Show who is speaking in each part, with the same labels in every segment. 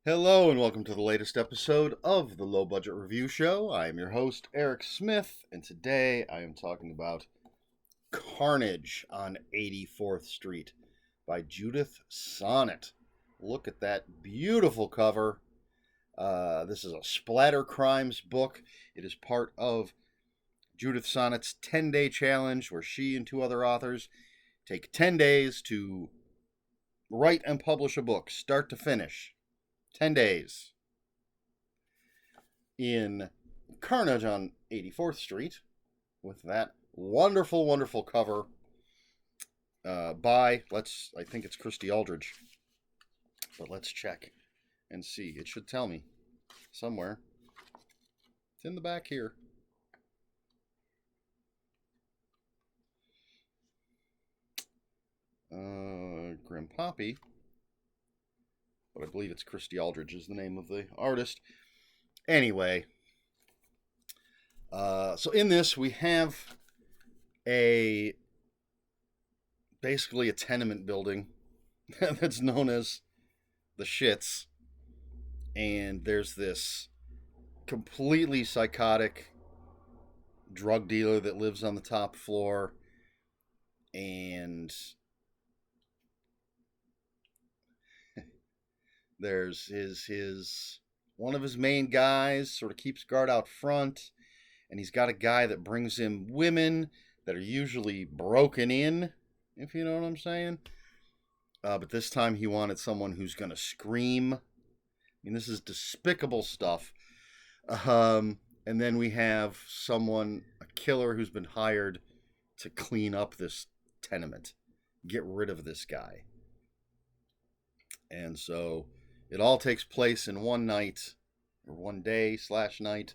Speaker 1: Hello and welcome to the latest episode of the Low Budget Review Show. I am your host, Eric Smith, and today I am talking about Carnage on 84th Street by Judith Sonnet. Look at that beautiful cover. This is a Splatter Crimes book. It is part of Judith Sonnet's 10-day challenge where she and two other authors take 10 days to write and publish a book, start to finish. 10 days. In Carnage on 84th Street, with that wonderful, wonderful cover by, I think it's Christy Aldridge. But let's check and see. It should tell me somewhere. It's in the back here. Grim Poppy. But I believe it's Christy Aldridge is the name of the artist. Anyway, so in this we have basically a tenement building that's known as the Shits, and there's this completely psychotic drug dealer that lives on the top floor, and there's his one of his main guys sort of keeps guard out front, and he's got a guy that brings him women that are usually broken in, if you know what I'm saying. But this time he wanted someone who's going to scream. I mean, this is despicable stuff. And then we have a killer who's been hired to clean up this tenement, get rid of this guy. And so it all takes place in one night, or one day/night,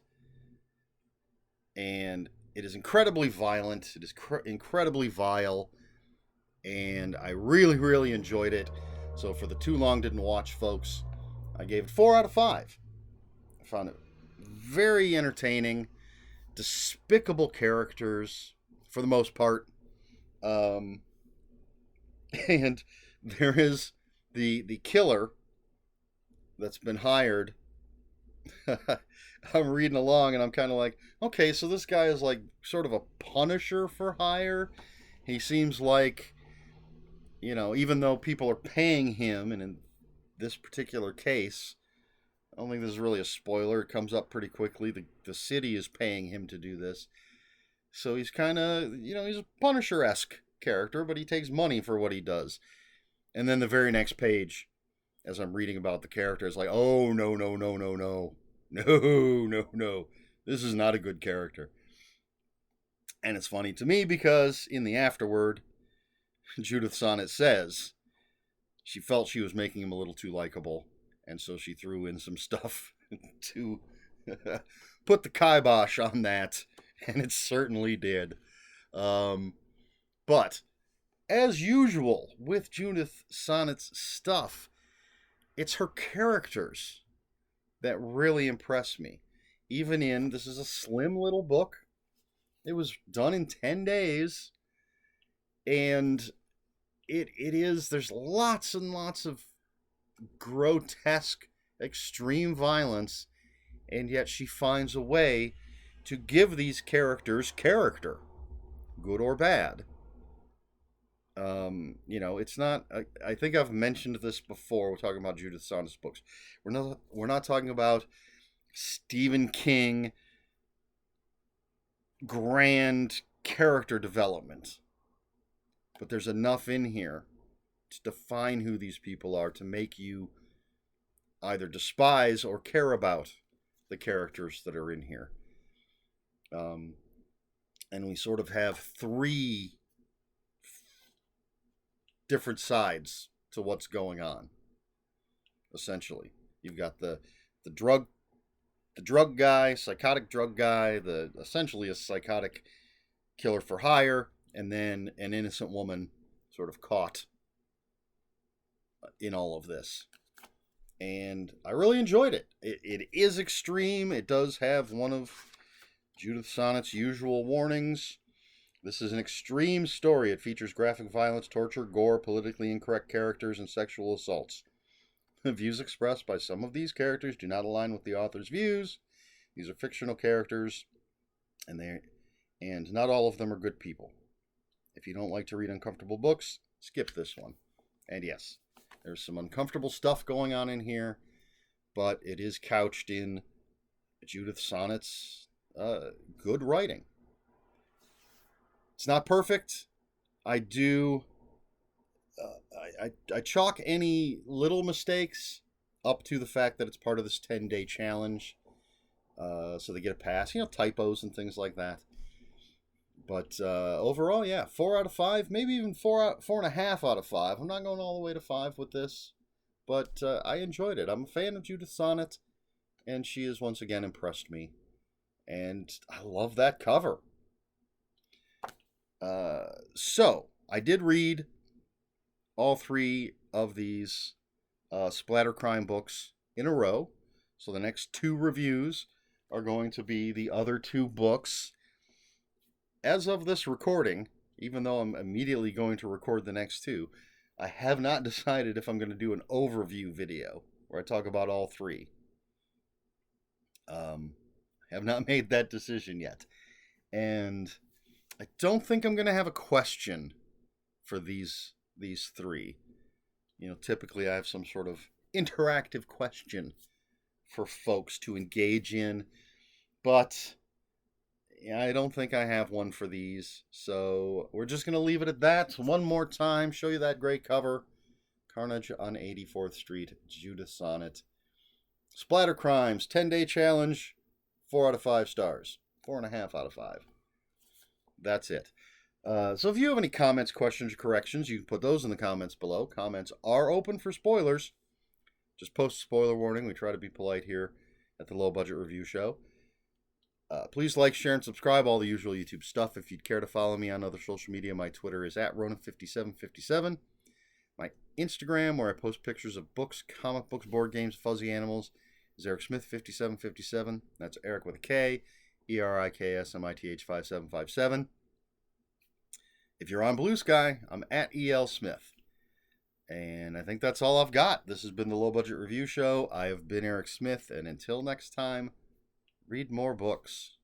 Speaker 1: and it is incredibly violent. It is incredibly vile, and I really, really enjoyed it. So for the too long didn't watch folks, I gave it 4 out of 5. I found it very entertaining, despicable characters for the most part, and there is the killer that's been hired. I'm reading along and I'm kind of like, okay, so this guy is like sort of a Punisher for hire. He seems like, even though people are paying him, and in this particular case, I don't think this is really a spoiler. It comes up pretty quickly. The city is paying him to do this. So he's kind of, he's a Punisher-esque character, but he takes money for what he does. And then the very next page, as I'm reading about the character, it's like, oh, no. This is not a good character. And it's funny to me because in the afterword, Judith Sonnet says she felt she was making him a little too likable. And so she threw in some stuff to put the kibosh on that. And it certainly did. But as usual with Judith Sonnet's stuff, it's her characters that really impress me. This is a slim little book. It was done in 10 days. And there's lots and lots of grotesque, extreme violence. And yet she finds a way to give these characters character, good or bad. It's not. I think I've mentioned this before. We're talking about Judith Sonnet's books. We're not talking about Stephen King grand character development, but there's enough in here to define who these people are to make you either despise or care about the characters that are in here. And we sort of have 3 different sides to what's going on. Essentially, you've got the drug guy, psychotic drug guy, essentially a psychotic killer for hire, and then an innocent woman sort of caught in all of this. And I really enjoyed it. It is extreme. It does have one of Judith Sonnet's usual warnings. This is an extreme story. It features graphic violence, torture, gore, politically incorrect characters, and sexual assaults. The views expressed by some of these characters do not align with the author's views. These are fictional characters, and not all of them are good people. If you don't like to read uncomfortable books, skip this one. And yes, there's some uncomfortable stuff going on in here, but it is couched in Judith Sonnet's good writing. It's not perfect. I do. I chalk any little mistakes up to the fact that it's part of this 10-day challenge. So they get a pass, typos and things like that. But overall, yeah, 4 out of 5, maybe even 4.5 out of 5. I'm not going all the way to 5 with this, but I enjoyed it. I'm a fan of Judith Sonnet, and she has once again impressed me. And I love that cover. So, I did read all 3 of these Splatter Crime books in a row. So the next 2 reviews are going to be the other 2 books. As of this recording, even though I'm immediately going to record the next 2, I have not decided if I'm going to do an overview video where I talk about all 3. Have not made that decision yet. And I don't think I'm going to have a question for these 3. Typically I have some sort of interactive question for folks to engage in, but I don't think I have one for these. So we're just going to leave it at that. One more time, show you that great cover. Carnage on 84th Street, Judith Sonnet. Splatter Crimes, 10-day challenge, 4 out of 5 stars. 4.5 out of 5. That's it. So if you have any comments, questions, or corrections, you can put those in the comments below. Comments are open for spoilers. Just post a spoiler warning. We try to be polite here at the Low Budget Review Show. Please like, share, and subscribe. All the usual YouTube stuff. If you'd care to follow me on other social media, my Twitter is @Ronan5757. My Instagram, where I post pictures of books, comic books, board games, fuzzy animals, is ErikSmith5757. That's Eric with a K, ERIKSMITH5757. If you're on Blue Sky, I'm @ELSmith. And I think that's all I've got. This has been the Low Budget Review Show. I have been Eric Smith, and until next time, read more books.